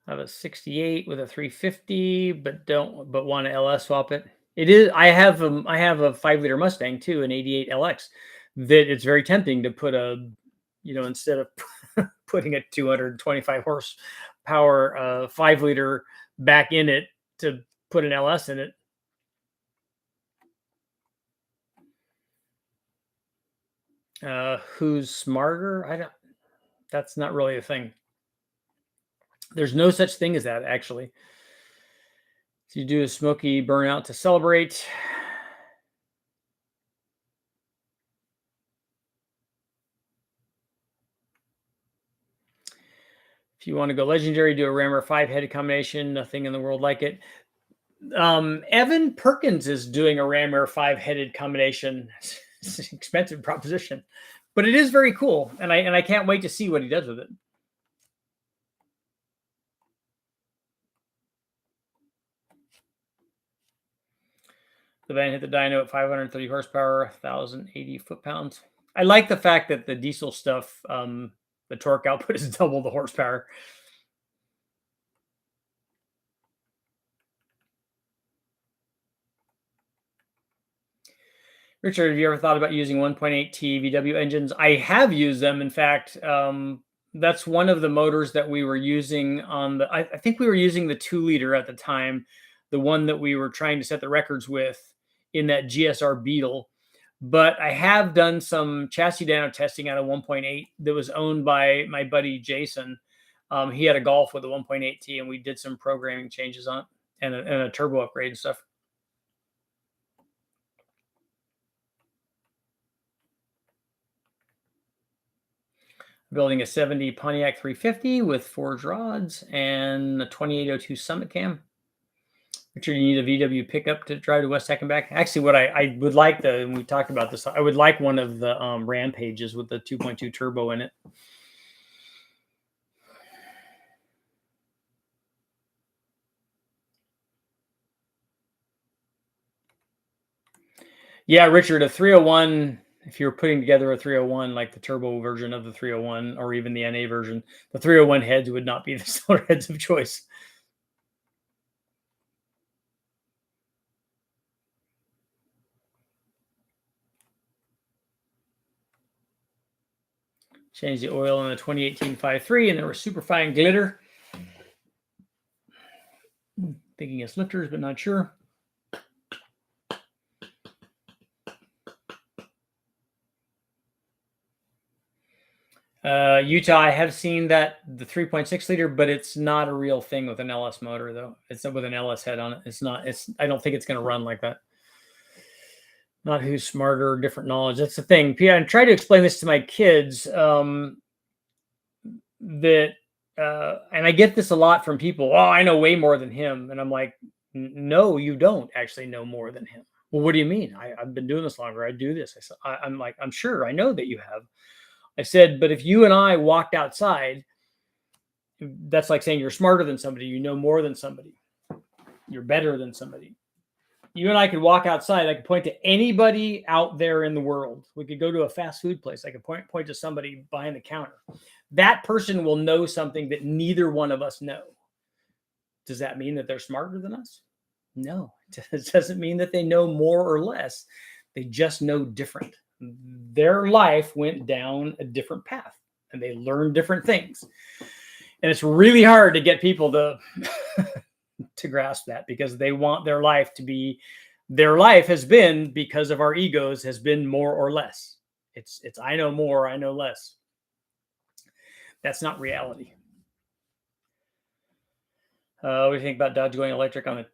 I have a 68 with a 350, but want to LS swap it. It is. I have a 5 liter Mustang too, an 88 LX. That it's very tempting to put instead of putting a 225 horsepower 5 liter back in it, to put an LS in it. Who's smarter? I don't. That's not really a thing. There's no such thing as that, actually. So you do a smoky burnout to celebrate. If you want to go legendary, do a Rammer 5-headed combination. Nothing in the world like it. Evan Perkins is doing a Rammer 5-headed combination. It's an expensive proposition, but it is very cool, and I can't wait to see what he does with it. The van hit the dyno at 530 horsepower, 1,080 foot-pounds. I like the fact that the diesel stuff, the torque output is double the horsepower. Richard, have you ever thought about using 1.8T VW engines? I have used them. In fact, that's one of the motors that we were using on the, I think we were using the 2-liter at the time, the one that we were trying to set the records with in that GSR Beetle. But I have done some chassis dyno testing out of 1.8 that was owned by my buddy Jason. He had a Golf with a 1.8T, and we did some programming changes on it, and a turbo upgrade and stuff. Building a 70 Pontiac 350 with forged rods and a 2802 Summit cam. Richard, you need a VW pickup to drive to West Tech and back. Actually, what I would like and we talked about this, I would like one of the Rampages with the 2.2 turbo in it. Yeah, Richard, a 301, if you're putting together a 301, like the turbo version of the 301 or even the NA version, the 301 heads would not be the cylinder heads of choice. Change the oil in the 2018 5.3, and there was superfine glitter. Thinking it's lifters, but not sure. Utah, I have seen that, the 3.6 liter, but it's not a real thing with an LS motor, though. It's with an LS head on it. It's not. I don't think it's going to run like that. Not who's smarter, different knowledge. That's the thing. I try to explain this to my kids. And I get this a lot from people. Oh, I know way more than him, and I'm like, no, you don't actually know more than him. Well, what do you mean? I've been doing this longer. I do this. I'm like, I'm sure I know that you have. I said, but if you and I walked outside, that's like saying you're smarter than somebody, you know more than somebody, you're better than somebody. You and I could walk outside. I could point to anybody out there in the world. We could go to a fast food place. I could point to somebody behind the counter. That person will know something that neither one of us know. Does that mean that they're smarter than us? No, it doesn't mean that they know more or less. They just know different. Their life went down a different path, and they learned different things. And it's really hard to get people to to grasp that, because they want their life to be, their life has been, because of our egos, has been more or less. It's I know more, I know less. That's not reality. What do you think about Dodge going electric on the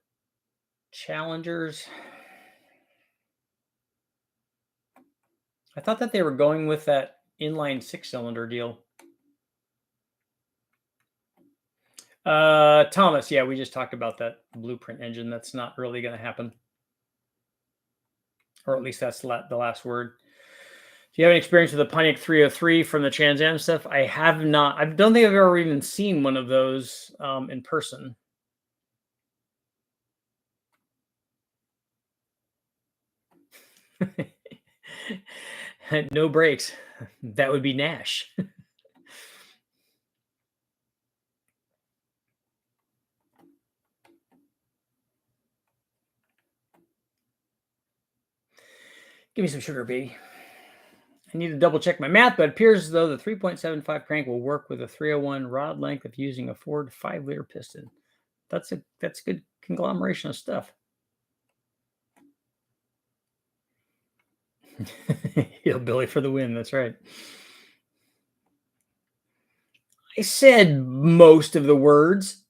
Challengers? I thought that they were going with that inline 6-cylinder deal. Thomas, yeah, we just talked about that blueprint engine. That's not really going to happen, or at least that's the last word. Do you have any experience with the Pontiac 303 from the Trans Am stuff? I have not. I don't think I've ever even seen one of those in person. No brakes. That would be Nash. Give me some sugar, baby. I need to double check my math, but it appears as though the 3.75 crank will work with a 301 rod length if using a Ford 5-liter piston. That's good conglomeration of stuff. Hillbilly for the win. That's right. I said most of the words.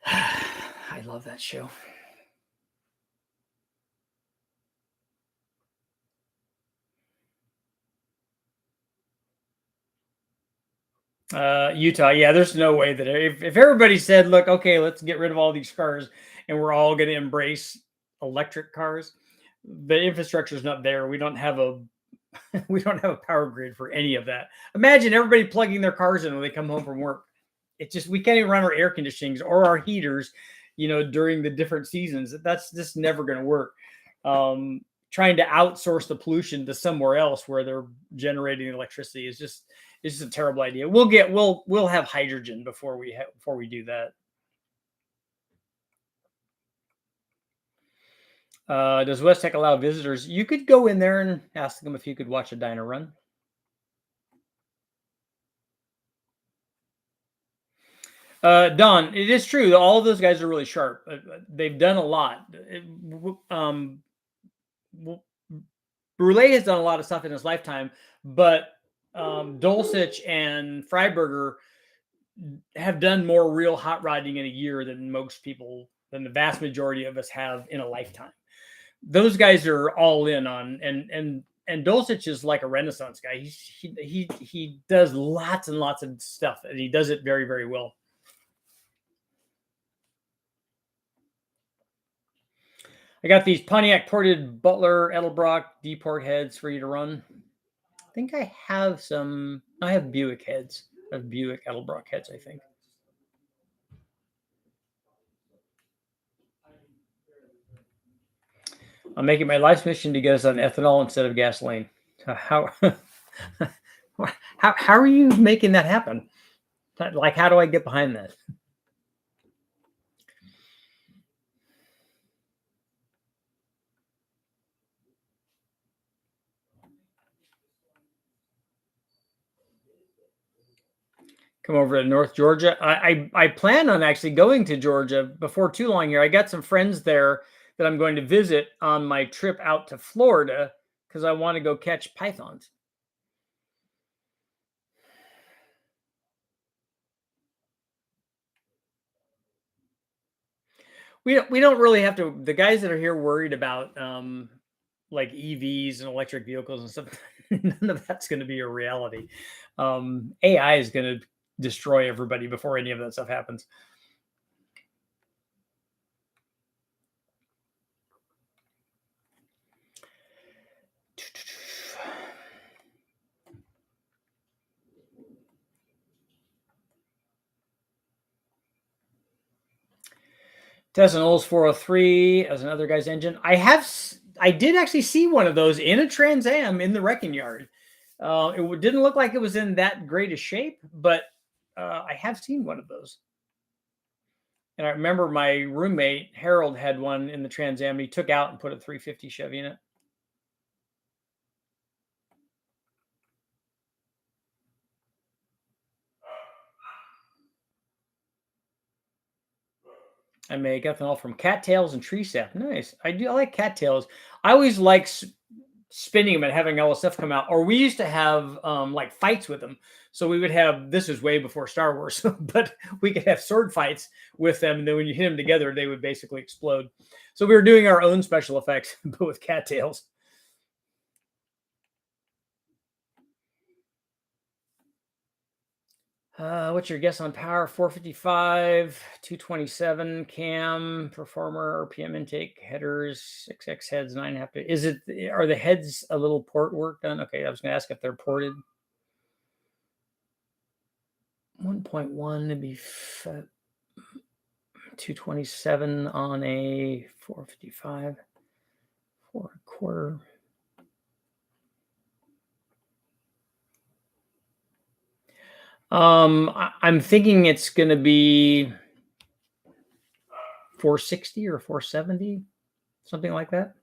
I love that show. Utah, yeah, there's no way that if everybody said, look, okay, let's get rid of all these cars and we're all going to embrace electric cars, the infrastructure is not there. We don't have a we don't have a power grid for any of that. Imagine everybody plugging their cars in when they come home from work. It's just we can't even run our air conditionings or our heaters, during the different seasons. That's just never going to work. Trying to outsource the pollution to somewhere else where they're generating electricity is just it's just a terrible idea. We'll have hydrogen before we do that. Does West Tech allow visitors? You could go in there and ask them if you could watch a dyno run. Don, it is true that all of those guys are really sharp. They've done a lot. Brule has done a lot of stuff in his lifetime, but Dulcich and Freiberger have done more real hot rodding in a year than the vast majority of us have in a lifetime. Those guys are all in on, and Dulcich is like a Renaissance guy. He does lots and lots of stuff, and he does it very, very well. I got these Pontiac ported Butler Edelbrock D-port heads for you to run. I think I have some. I have Buick heads. I have Buick Edelbrock heads, I think. I'm making my life's mission to get us on ethanol instead of gasoline. How how are you making that happen? Like, how do I get behind that? Come over to North Georgia. I plan on actually going to Georgia before too long here. I got some friends there that I'm going to visit on my trip out to Florida because I want to go catch pythons. We don't really have to. The guys that are here worried about like EVs and electric vehicles and stuff. None of that's going to be a reality. AI is going to destroy everybody before any of that stuff happens. Tesla Knowles 403 as another guy's engine. I did actually see one of those in a Trans Am in the wrecking yard. It didn't look like it was in that great a shape, but I have seen one of those. And I remember my roommate Harold had one in the Trans Am. He took out and put a 350 Chevy in it. I make ethanol from cattails and tree sap. Nice. I like cattails. I always like spinning them and having all the stuff come out. Or we used to have like fights with them. So we would have, this was way before Star Wars, but we could have sword fights with them. And then when you hit them together, they would basically explode. So we were doing our own special effects, but with cattails. What's your guess on power? 455, 227 cam, performer, RPM intake, headers, 6x heads, 9.5. Are the heads a little port work done? Okay, I was going to ask if they're ported. 1.1 to be 227 on a 455, 4.25. I'm thinking it's going to be 460 or 470, something like that.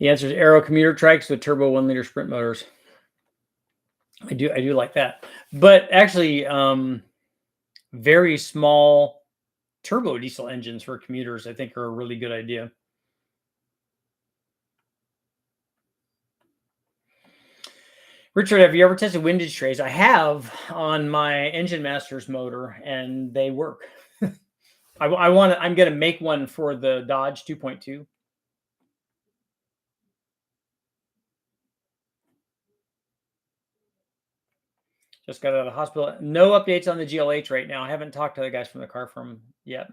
The answer is Aero commuter trikes with turbo 1-liter sprint motors. I do like that, but actually, very small turbo diesel engines for commuters, I think, are a really good idea. Richard, have you ever tested windage trays? I have on my Engine Masters motor, and they work. I'm going to make one for the Dodge 2.2. Just got out of the hospital. No updates on the GLH right now. I haven't talked to the guys from the car firm yet.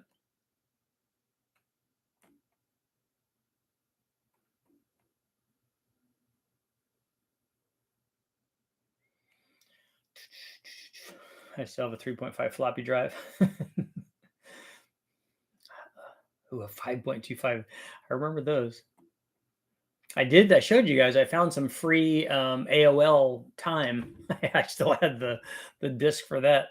I still have a 3.5 floppy drive. Ooh, a 5.25. I remember those. I showed you guys. I found some free AOL time. I still had the disc for that.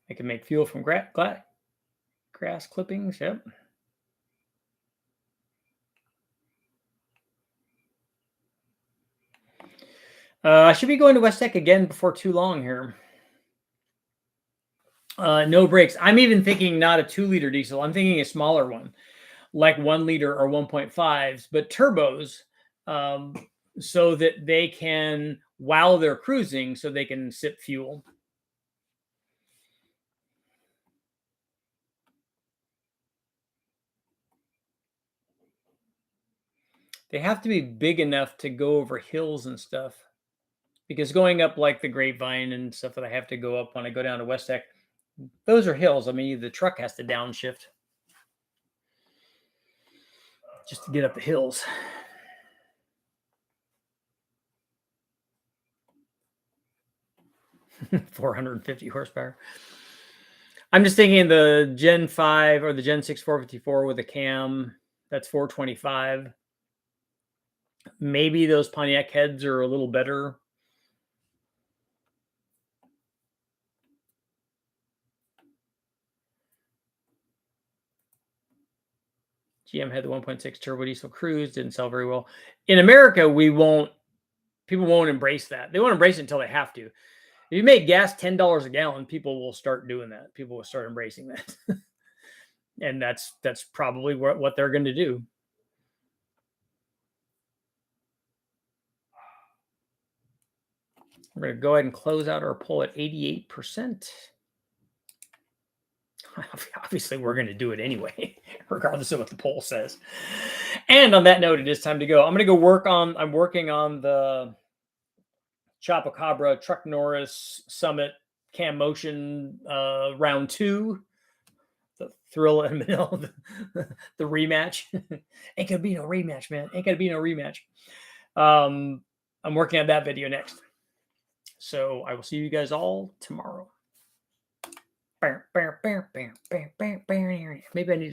I can make fuel from grass clippings. Yep. I should be going to West Tech again before too long here. No brakes. I'm even thinking not a 2-liter diesel. I'm thinking a smaller one, like 1-liter or 1.5s, but turbos, so that they can, while they're cruising, so they can sip fuel. They have to be big enough to go over hills and stuff, because going up like the Grapevine and stuff that I have to go up when I go down to West Tech, those are hills. I mean, the truck has to downshift just to get up the hills. $450 horsepower. I'm just thinking the Gen 5 or the Gen 6 454 with a cam, that's 425. Maybe those Pontiac heads are a little better. GM had the 1.6 turbo diesel Cruise, didn't sell very well. In America, people won't embrace that. They won't embrace it until they have to. If you make gas $10 a gallon, people will start doing that. People will start embracing that. And that's probably what they're going to do. We're going to go ahead and close out our poll at 88%. Obviously, we're going to do it anyway, regardless of what the poll says. And on that note, it is time to go. I'm going to go I'm working on the Chupacabra Truck Norris Summit Cam Motion round 2. The thrill in the middle, the rematch. Ain't gonna be no rematch, man. Ain't gonna be no rematch. I'm working on that video next. So I will see you guys all tomorrow. Maybe I need